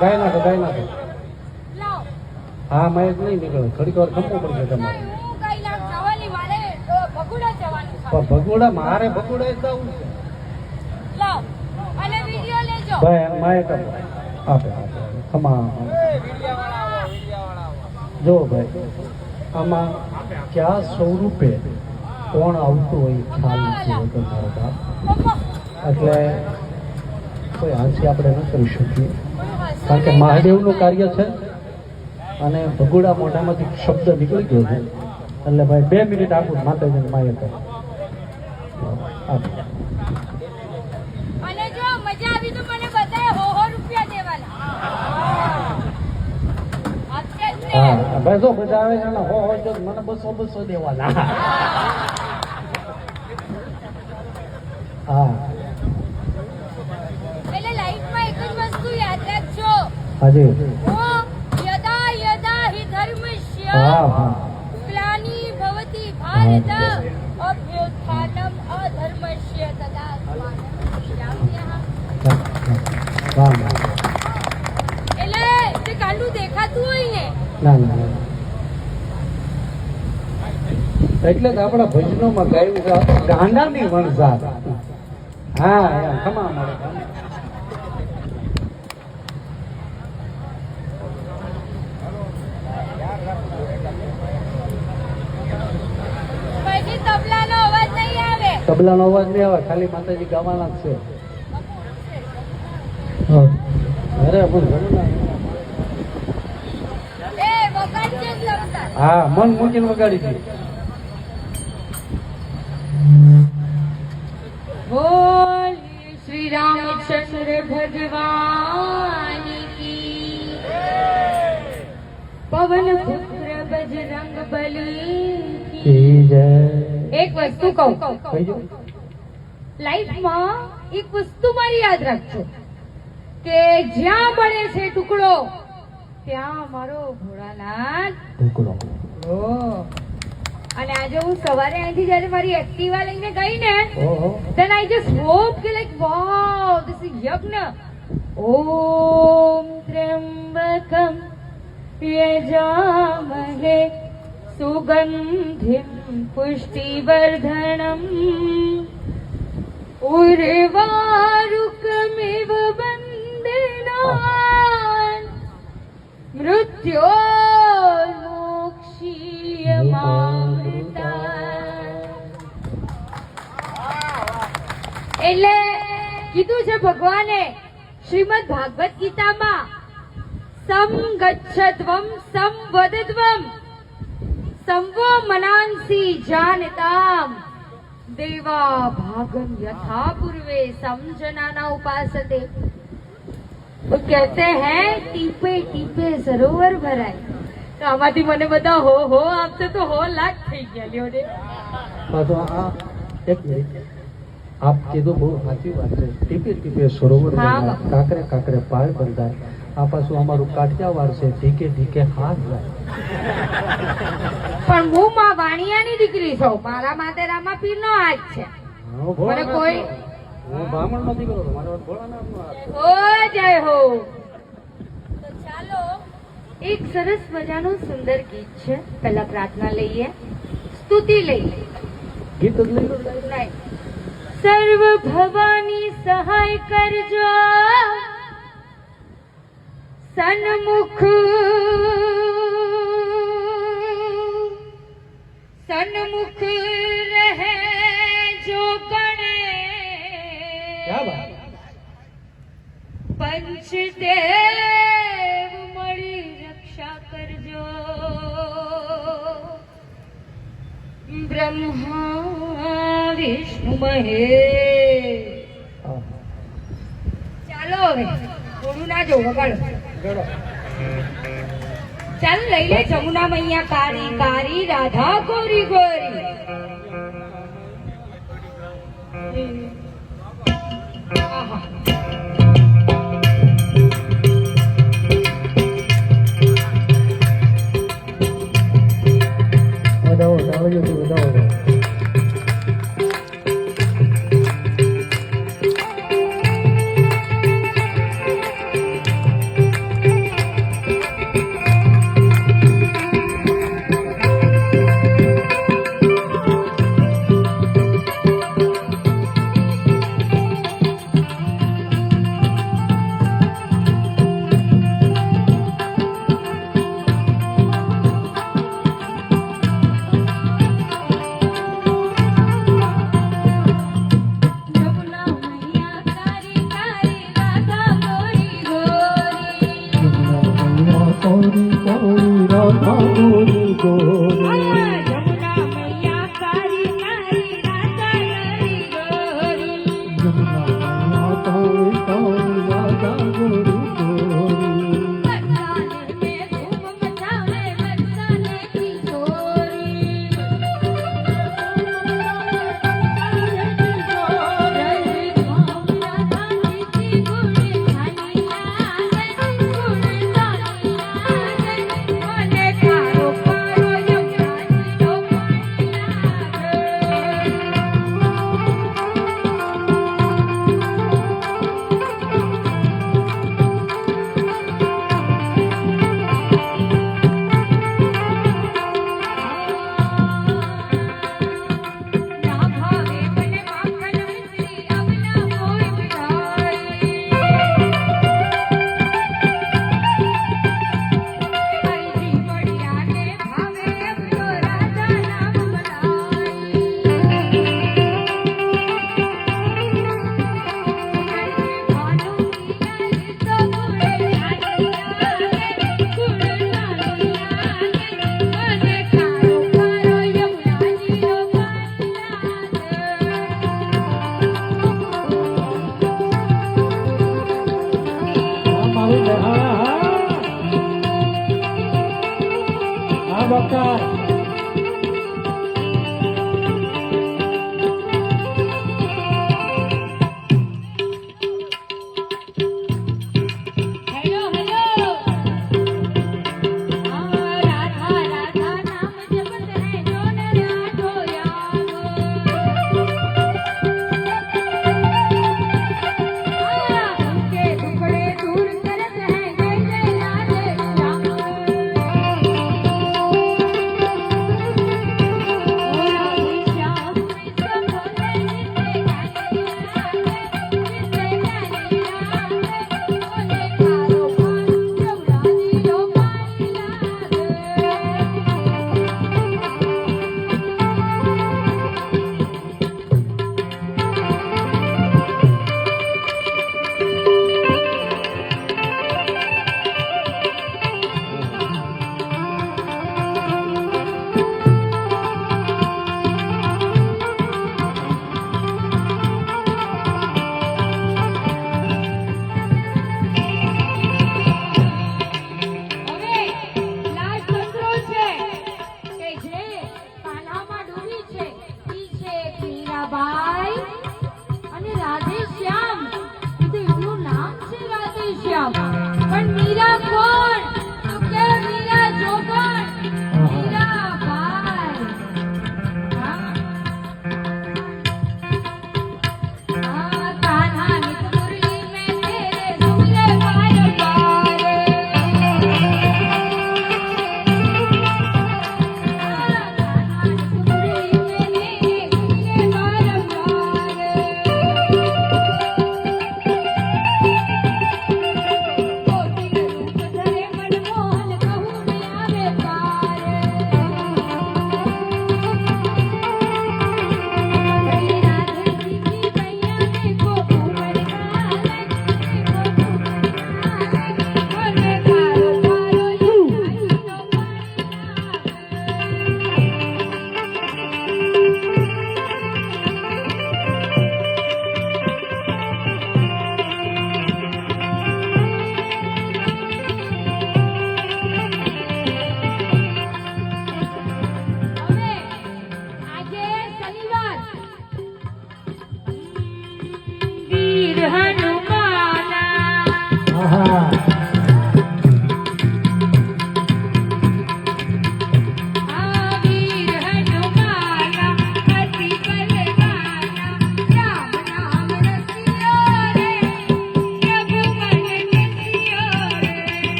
ગાય નાખો ગાય નાખો. લાવ હા મેં નહીં નીકળે થોડીક વાર ખમવું પડશે તમારે. હું કઈ લાખ જવાની મારે ભગુડા જવાનું છે. પણ ભગોડા મારે ભગોડા જવું છે લાવ અને વિડિયો લેજો. ભાઈ અને માએ કરો આપે આપે ખમા જો ભાઈ આમાં ક્યાં સ્વરૂપે કોણ આવતું હોય ખ્યાલ નથી હોતો મારો બાપ. એટલે કોઈ હાંસી આપણે ન કરી શકીએ કારણ કે મહાદેવનું કાર્ય છે અને ભગુડા મોઢામાંથી શબ્દ નીકળી ગયો છે એટલે ભાઈ 2 મિનિટ આપું માતાજીને માએ કરે આપે. અને જો મજા આવી તો મને બધાએ હો રૂપિયા દેવાના. અત્યારે હા ભાઈ જો બધા આવે છે ને હો જો મને 200 દેવાના. હા એટલે લાઈફમાં એક જ વસ્તુ યાદ રાખજો. હાજી યદા યદા હિ ધર્મસ્ય હા હા ગ્લાનિ ભવતિ ભારત અભ્યુત્થાનમ અધર્મસ્ય તદા વાહ વાહ. એટલે તે કાંડું દેખાતું હોય ને ના ના ના. એટલે જ આપણા ભજનોમાં ગાયું છે ગાંડાની વણઝાર. હા એમ ખમા મળે. પછી તબલાનો અવાજ નહીં આવે. તબલાનો અવાજ નહીં આવે ખાલી માતાજી ગાવાના જ છે. હા અરે પણ ઘણું ના. એ વગાડજે જ લગતા. હા મન મૂકીને વગાડી હતી. બોલ શ્રી રામચંદ્ર ભગવાન કી પવન પુત્ર બજરંગ બલી કી જય. એક વસ્તુ કહું કહી દો. લાઈફમાં એક વસ્તુ મારી યાદ રાખજો કે જ્યાં મળે છે ટુકડો ત્યાં મારો ભોળાનાથ ઢોકળો. ઓ. અને આજે હું સવારે અહીંથી જ્યારે મારી એક્ટિવા લઈને ગઈ ને ઓહો. then I just hope કે like wow this is yajna om trambakam yajamhe sugandhim pushtivardhanam urvarukamiv bandhanan mrutyomokshiyamamrita. એટલે કીધું છે ભગવાને શ્રીમદ ભાગવત ગીતામાં સમ ગચ્છદ્વમ સમ વદદ્વમ સંવો મનાંસી જાનતામ દેવા ભાગમ યથા પૂર્વે સમજનાના ઉપાસતે. वो कहते हैं टीपे टीपे सरोवर भराय. તો આમાંથી મને બધા હો આપશે તો હો લાખ થઈ ગયા લ્યો ને. તો આ એક મિનિટ આપ કીધું બહુ સાચી વાત છે. ટીપે ટીપે સરોવર હા. ભરાય, કાંકરે કાંકરે પાળ બંધાય. આ પાછું અમારું કાઠિયાવાડ છે ઢીકે ઢીકે હાથ જાય. પણ હું માં વાણિયાની દીકરી છું. મારા માથે રામાપીરનો હાથ છે. મને કોઈ હું બ્રાહ્મણ નથી કરતો મારો ભોળાનાથનો હાથ છે. ઓ જય હો. તો ચાલો એક સરસ મજાનું સુંદર ગીત છે. પહેલા પ્રાર્થના લઈએ, સ્તુતિ લઈએ. ગીત જ લઈ લો. નહીં. સર્વ ભવાની સહાય કરજો સન્મુખ સન્મુખ રહે જો ગણે ક્યા વાત. પંચદેવ મળી રક્ષા કરજો બ્રહ્મા વિષ્ણુ મહેશ. ચાલો હવે થોડું ના જો વગાડો. ચાલો લઈ લે જમુના મૈયા કારી કારી રાધા ગોરી ગોરી. આહા. વધાવો વધાવો વધાવો. રાધા ગોરી ગોરી જમુના મૈયા કારી કારી રાધા ગરી ગોરી જમના મૈયા તારી તારી રાધા ગોરી ગોરી બરસાને મેં ધૂમ મચાવે બરસાને કી ચોરી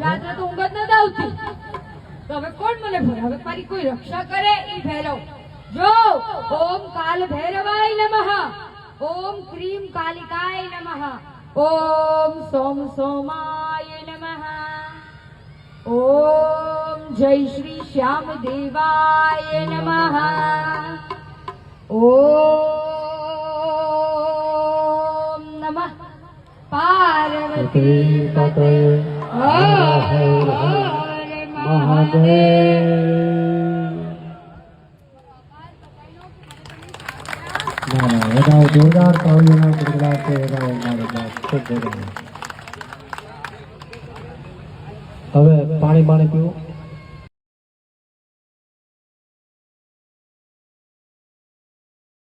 રાત્રે તો ઊંઘ જ નથી આવતી. તો હવે કોણ મને ભરાવે? મારી કોઈ રક્ષા કરે? ઈ ભૈરવ જો. ઓમ કાલ ભૈરવાય નમઃ, ઓમ ક્રીમ કાલિકાય નમઃ, ઓમ સોમ સોમાય નમઃ, ઓમ જય શ્રી શ્યામ દેવાય નમઃ, ઓમ નમઃ પાર્વતી પતય હર હર મહાદેવ. જોરદાર તાળીઓના ગડગડાટ છે. ખૂબ હવે પાણી પીવું.